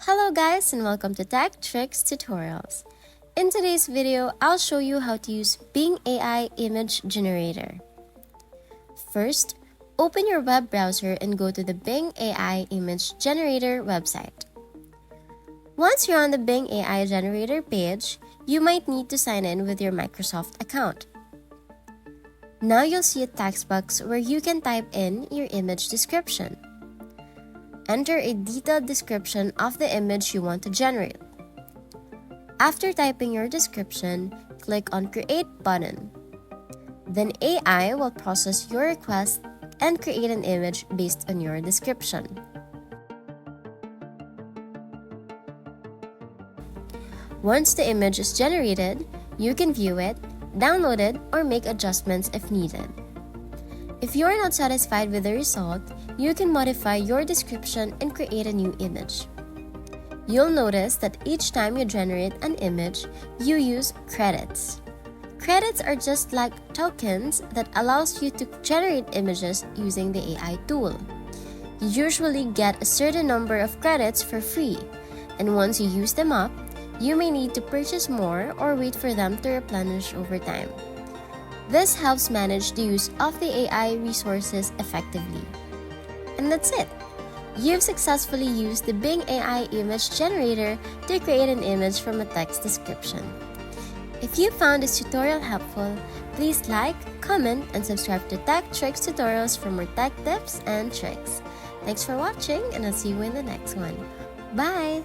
Hello guys and welcome to Tech Tricks Tutorials. In today's video, I'll show you how to use Bing AI Image Generator. First, open your web browser and go to the Bing AI Image Generator website. Once you're on the Bing AI Generator page, you might need to sign in with your Microsoft account. Now you'll see a text box where you can type in your image description. Enter a detailed description of the image you want to generate. After typing your description, click on Create button. Then AI will process your request and create an image based on your description. Once the image is generated, you can view it, download it, or make adjustments if needed. If you are not satisfied with the result, you can modify your description and create a new image. You'll notice that each time you generate an image, you use credits. Credits are just like tokens that allows you to generate images using the AI tool. You usually get a certain number of credits for free, and once you use them up, you may need to purchase more or wait for them to replenish over time. This helps manage the use of the AI resources effectively. And that's it! You've successfully used the Bing AI Image Generator to create an image from a text description. If you found this tutorial helpful, please like, comment, and subscribe to Tech Tricks Tutorials for more tech tips and tricks. Thanks for watching, and I'll see you in the next one. Bye!